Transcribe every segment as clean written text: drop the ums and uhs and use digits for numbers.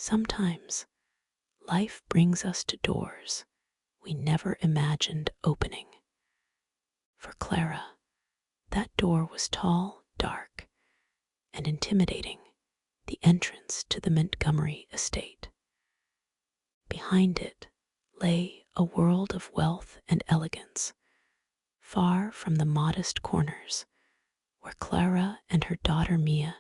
Sometimes life brings us to doors we never imagined opening. For Clara, that door was tall, dark, and intimidating, the entrance to the Montgomery estate. Behind it lay a world of wealth and elegance, far from the modest corners where Clara and her daughter Mia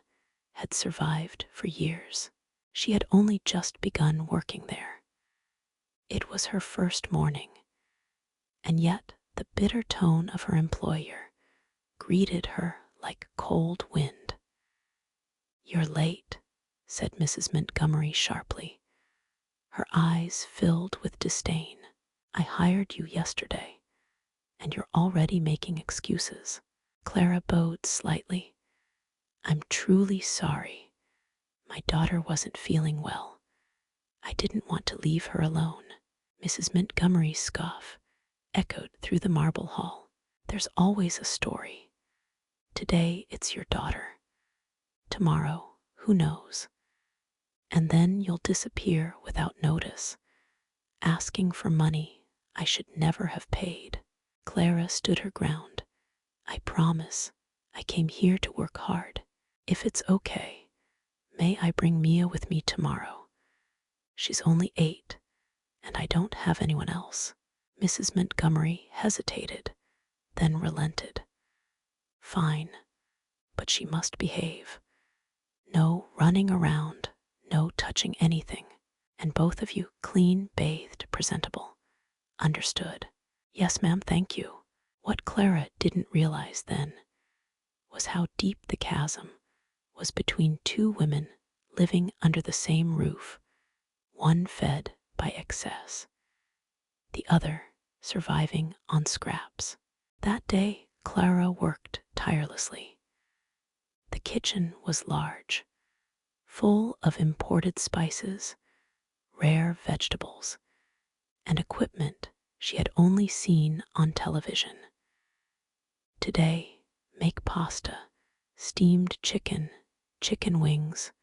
had survived for years. She had only just begun working there. It was her first morning, and yet the bitter tone of her employer greeted her like cold wind. "You're late," said Mrs. Montgomery sharply, her eyes filled with disdain. "I hired you yesterday, and you're already making excuses." Clara bowed slightly. "I'm truly sorry. My daughter wasn't feeling well. I didn't want to leave her alone." Mrs. Montgomery's scoff echoed through the marble hall. "There's always a story. Today it's your daughter. Tomorrow, who knows? And then you'll disappear without notice, asking for money I should never have paid." Clara stood her ground. "I promise I came here to work hard. If it's okay, may I bring Mia with me tomorrow? She's only 8, and I don't have anyone else." Mrs. Montgomery hesitated, then relented. "Fine, but she must behave. No running around, no touching anything, and both of you clean, bathed, presentable. Understood?" "Yes, ma'am, thank you." What Clara didn't realize then was how deep the chasm was between two women living under the same roof, one fed by excess, the other surviving on scraps. That day, Clara worked tirelessly. The kitchen was large, full of imported spices, rare vegetables, and equipment she had only seen on television. Today, make pasta, steamed chicken, chicken wings,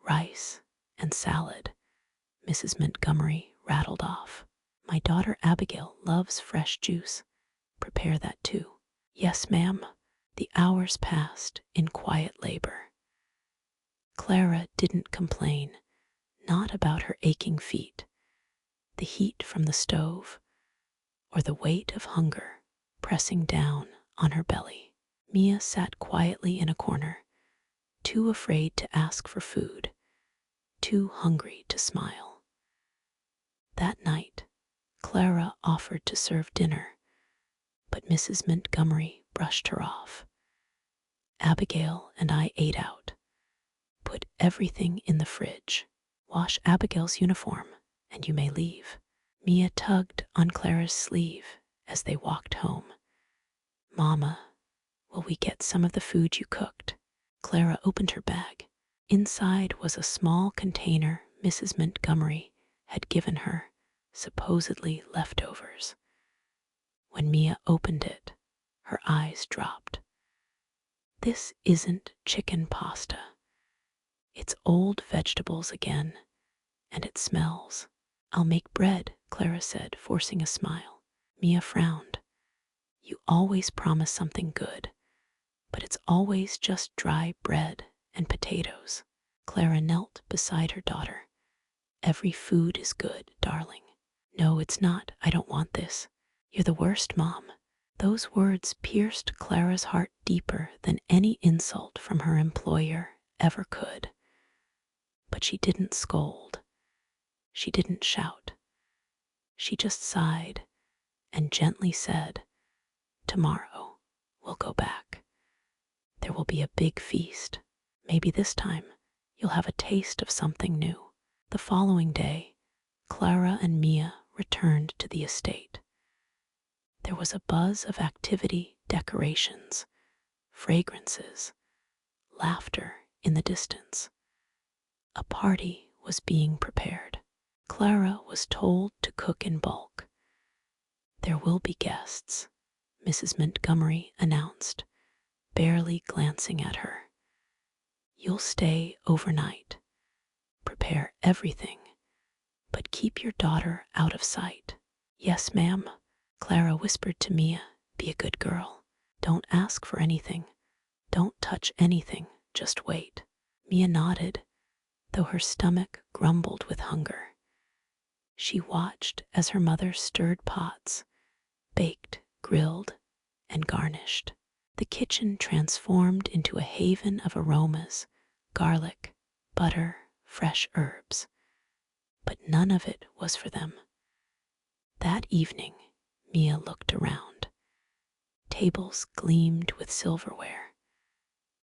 rice, and salad, Mrs. Montgomery rattled off. "My daughter Abigail loves fresh juice. Prepare that too." "Yes, ma'am." The hours passed in quiet labor. Clara didn't complain, not about her aching feet, the heat from the stove, or the weight of hunger pressing down on her belly. Mia sat quietly in a corner, too afraid to ask for food, too hungry to smile. That night, Clara offered to serve dinner, but Mrs. Montgomery brushed her off. "Abigail and I ate out. Put everything in the fridge. Wash Abigail's uniform, and you may leave." Mia tugged on Clara's sleeve as they walked home. "Mama, will we get some of the food you cooked?" Clara opened her bag. Inside was a small container Mrs. Montgomery had given her, supposedly leftovers. When Mia opened it, her eyes dropped. "This isn't chicken pasta. It's old vegetables again, and it smells." "I'll make bread," Clara said, forcing a smile. Mia frowned. "You always promise something good, but it's always just dry bread and potatoes." Clara knelt beside her daughter. "Every food is good, darling." "No, it's not. I don't want this. You're the worst, Mom." Those words pierced Clara's heart deeper than any insult from her employer ever could. But she didn't scold. She didn't shout. She just sighed and gently said, "Tomorrow we'll go back. There will be a big feast. Maybe this time you'll have a taste of something new." The following day, Clara and Mia returned to the estate. There was a buzz of activity, decorations, fragrances, laughter in the distance. A party was being prepared. Clara was told to cook in bulk. "There will be guests," Mrs. Montgomery announced, barely glancing at her. "You'll stay overnight. Prepare prepare everything, but keep your daughter out of sight." "Yes, ma'am," Clara whispered to Mia. "Be a good girl. Don't ask for anything. Don't touch anything. Just wait." Mia nodded, though her stomach grumbled with hunger. She watched as her mother stirred pots, baked, grilled, and garnished. The kitchen transformed into a haven of aromas: garlic, butter, fresh herbs. But none of it was for them. That evening, Mia looked around. Tables gleamed with silverware.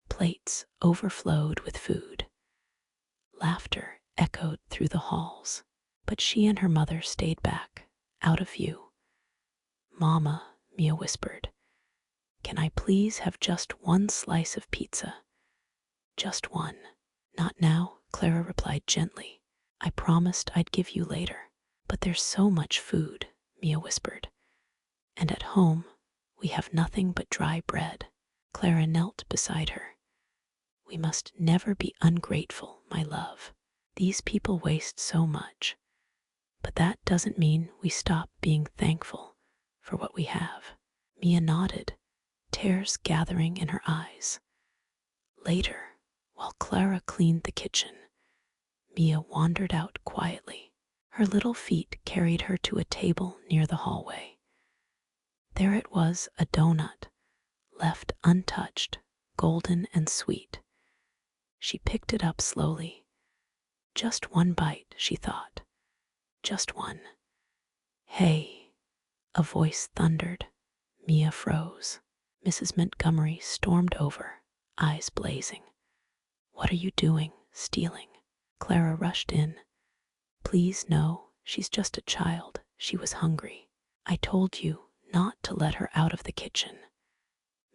Plates overflowed with food. Laughter echoed through the halls. But she and her mother stayed back, out of view. "Mama," Mia whispered, "can I please have just one slice of pizza?" "Just one." "Not now," Clara replied gently. "I promised I'd give you later." "But there's so much food," Mia whispered. "And at home, we have nothing but dry bread." Clara knelt beside her. "We must never be ungrateful, my love. These people waste so much. But that doesn't mean we stop being thankful for what we have." Mia nodded, tears gathering in her eyes. Later, while Clara cleaned the kitchen, Mia wandered out quietly. Her little feet carried her to a table near the hallway. There it was, a donut, left untouched, golden and sweet. She picked it up slowly. Just one bite, she thought. Just one. "Hey," a voice thundered. Mia froze. Mrs. Montgomery stormed over, eyes blazing. "What are you doing? Stealing?" Clara rushed in. "Please, no, she's just a child. She was hungry. I told you not to let her out of the kitchen."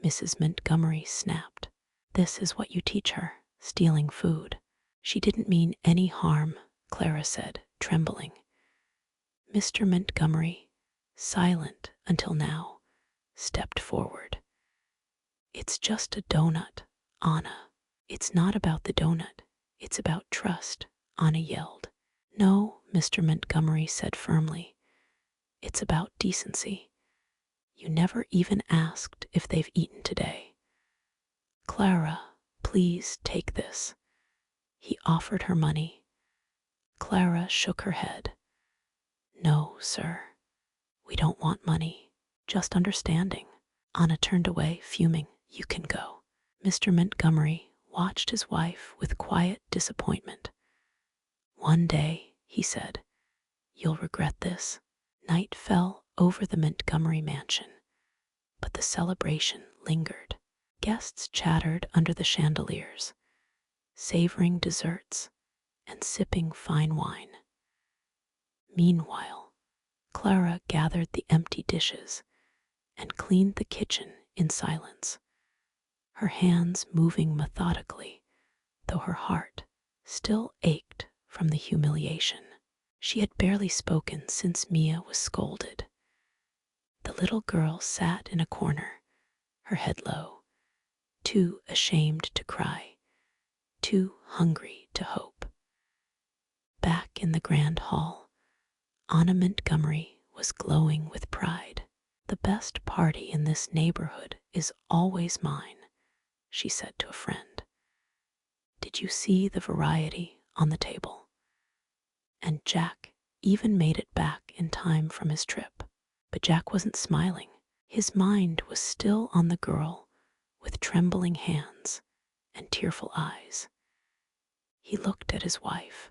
Mrs. Montgomery snapped. "This is what you teach her, stealing food." "She didn't mean any harm," Clara said, trembling. Mr. Montgomery, silent until now, stepped forward. "It's just a donut, Anna." "It's not about the donut. It's about trust," Anna yelled. "No," Mr. Montgomery said firmly. "It's about decency. You never even asked if they've eaten today." "Clara, please take this." He offered her money. Clara shook her head. "No, sir. We don't want money, just understanding." Anna turned away, fuming. "You can go." Mr. Montgomery watched his wife with quiet disappointment. "One day," he said, "you'll regret this." Night fell over the Montgomery mansion, but the celebration lingered. Guests chattered under the chandeliers, savoring desserts and sipping fine wine. Meanwhile, Clara gathered the empty dishes and cleaned the kitchen in silence, her hands moving methodically, though her heart still ached from the humiliation. She had barely spoken since Mia was scolded. The little girl sat in a corner, her head low, too ashamed to cry, too hungry to hope. Back in the grand hall, Anna Montgomery was glowing with pride. "The best party in this neighborhood is always mine," she said to a friend. "Did you see the variety on the table?" And Jack even made it back in time from his trip. But Jack wasn't smiling. His mind was still on the girl with trembling hands and tearful eyes. He looked at his wife,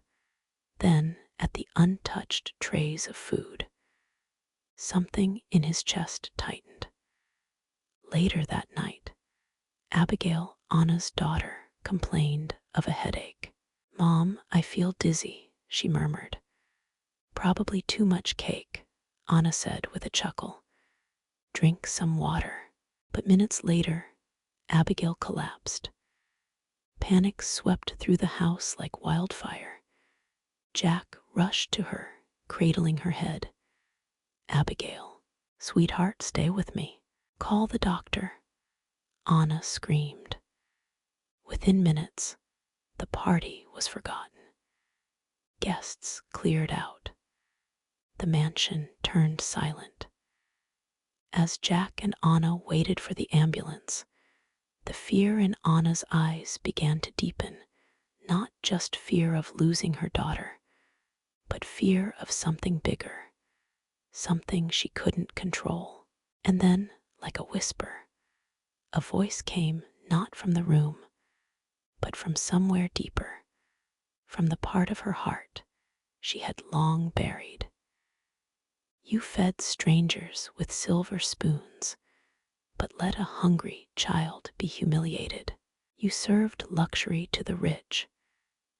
then at the untouched trays of food. Something in his chest tightened. Later that night, Abigail, Anna's daughter, complained of a headache. "Mom, I feel dizzy," she murmured. "Probably too much cake," Anna said with a chuckle. "Drink some water." But minutes later, Abigail collapsed. Panic swept through the house like wildfire. Jack rushed to her, cradling her head. "Abigail, sweetheart, stay with me. Call the doctor." Anna screamed. Within minutes, the party was forgotten. Guests cleared out. The mansion turned silent. As Jack and Anna waited for the ambulance, the fear in Anna's eyes began to deepen, not just fear of losing her daughter, but fear of something bigger, something she couldn't control. And then, like a whisper, a voice came not from the room, but from somewhere deeper, from the part of her heart she had long buried. You fed strangers with silver spoons, but let a hungry child be humiliated. You served luxury to the rich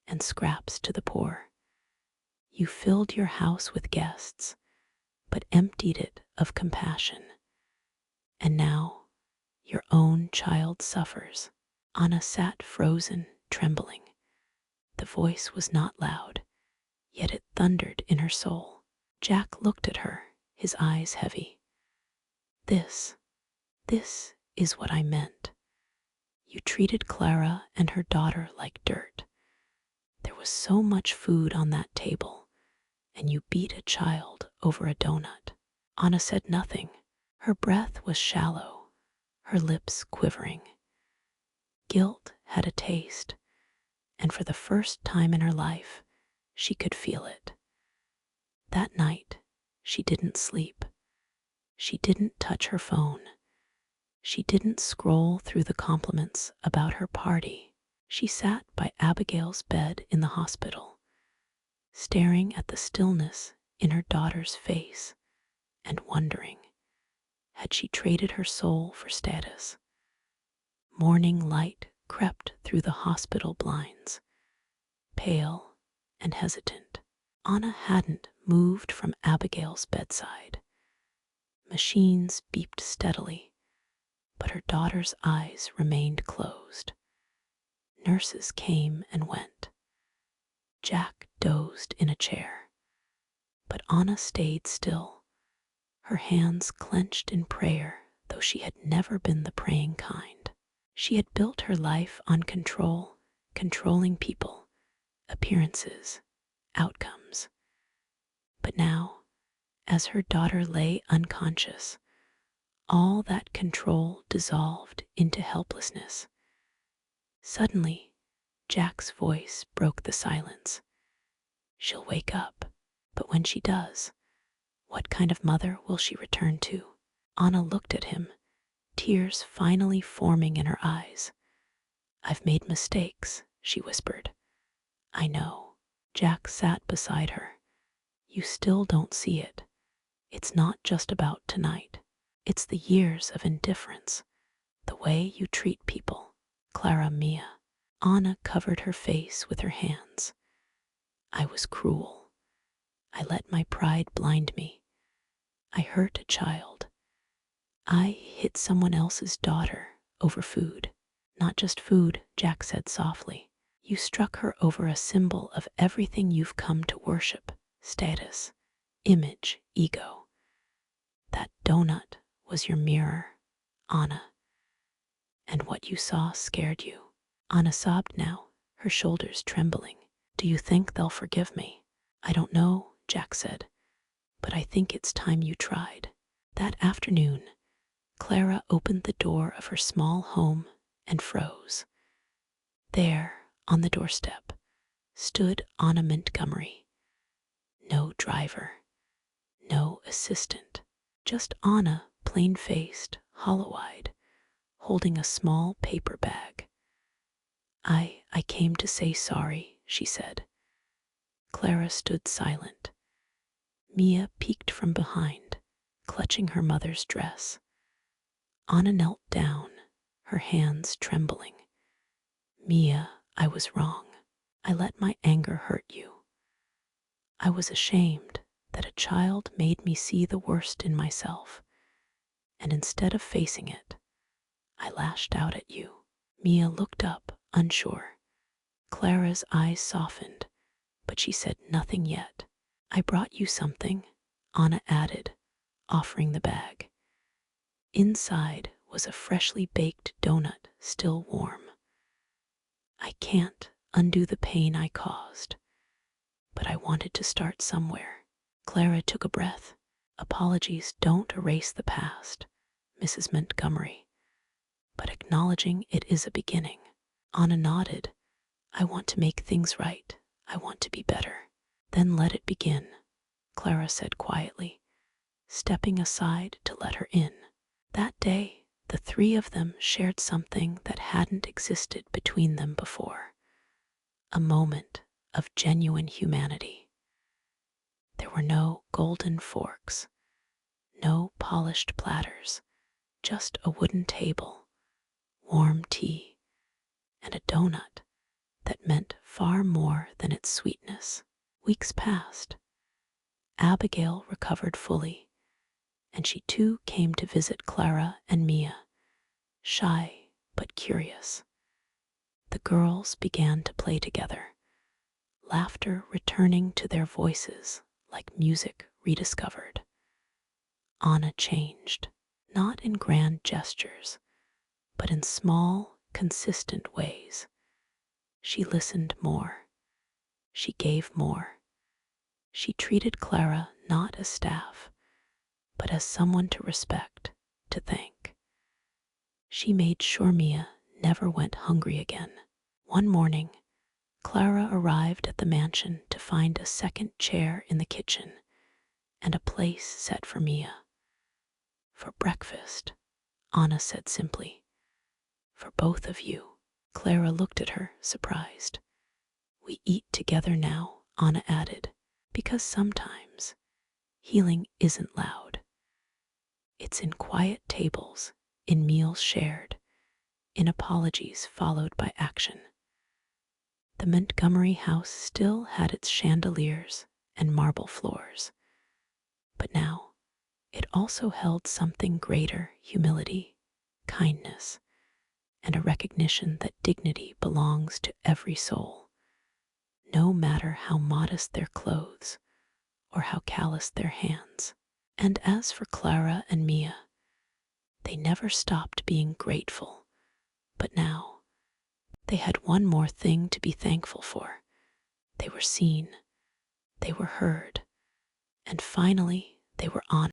and scraps to the poor. You filled your house with guests, but emptied it of compassion. And now your own child suffers. Anna sat frozen, trembling. The voice was not loud, yet it thundered in her soul. Jack looked at her, his eyes heavy. This is what I meant. You treated Clara and her daughter like dirt. There was so much food on that table, and you beat a child over a donut. Anna said nothing. Her breath was shallow, her lips quivering. Guilt had a taste, and for the first time in her life, she could feel it. That night, she didn't sleep. She didn't touch her phone. She didn't scroll through the compliments about her party. She sat by Abigail's bed in the hospital, staring at the stillness in her daughter's face and wondering, had she traded her soul for status? Morning light crept through the hospital blinds, pale and hesitant. Anna hadn't moved from Abigail's bedside. Machines beeped steadily, but her daughter's eyes remained closed. Nurses came and went. Jack dozed in a chair, but Anna stayed still, her hands clenched in prayer, though she had never been the praying kind. She had built her life on control, controlling people, appearances, outcomes. But now, as her daughter lay unconscious, all that control dissolved into helplessness. Suddenly, Jack's voice broke the silence. She'll wake up, but when she does, what kind of mother will she return to? Anna looked at him, tears finally forming in her eyes. I've made mistakes, she whispered. I know. Jack sat beside her. You still don't see it. It's not just about tonight. It's the years of indifference, the way you treat people. Clara Mia. Anna covered her face with her hands. I was cruel. I let my pride blind me. I hurt a child. I hit someone else's daughter over food. Not just food, Jack said softly. You struck her over a symbol of everything you've come to worship: status, image, ego. That donut was your mirror, Anna. And what you saw scared you. Anna sobbed now, her shoulders trembling. Do you think they'll forgive me? I don't know, Jack said, but I think it's time you tried. That afternoon, Clara opened the door of her small home and froze. There, on the doorstep, stood Anna Montgomery. No driver, no assistant, just Anna, plain-faced, hollow-eyed, holding a small paper bag. I came to say sorry, she said. Clara stood silent. Mia peeked from behind, clutching her mother's dress. Anna knelt down, her hands trembling. Mia, I was wrong. I let my anger hurt you. I was ashamed that a child made me see the worst in myself, and instead of facing it, I lashed out at you. Mia looked up, unsure. Clara's eyes softened, but she said nothing yet. I brought you something, Anna added, offering the bag. Inside was a freshly baked donut, still warm. I can't undo the pain I caused, but I wanted to start somewhere. Clara took a breath. Apologies don't erase the past, Mrs. Montgomery, but acknowledging it is a beginning. Anna nodded. I want to make things right. I want to be better. Then let it begin, Clara said quietly, stepping aside to let her in. That day, the three of them shared something that hadn't existed between them before. A moment of genuine humanity. There were no golden forks, no polished platters, just a wooden table, warm tea, and a donut that meant far more than its sweetness. Weeks passed. Abigail recovered fully, and she too came to visit Clara and Mia, shy but curious. The girls began to play together, laughter returning to their voices like music rediscovered. Anna changed, not in grand gestures, but in small, consistent ways. She listened more. She gave more. She treated Clara not as staff, but as someone to respect, to thank. She made sure Mia never went hungry again. One morning, Clara arrived at the mansion to find a second chair in the kitchen and a place set for Mia. For breakfast, Anna said simply. For both of you. Clara looked at her, surprised. We eat together now, Anna added, because sometimes healing isn't loud. It's in quiet tables, in meals shared, in apologies followed by action. The Montgomery house still had its chandeliers and marble floors, but now it also held something greater: humility, kindness, and a recognition that dignity belongs to every soul, no matter how modest their clothes or how callous their hands. And as for Clara and Mia, they never stopped being grateful, but now they had one more thing to be thankful for. They were seen, they were heard, and finally they were honored.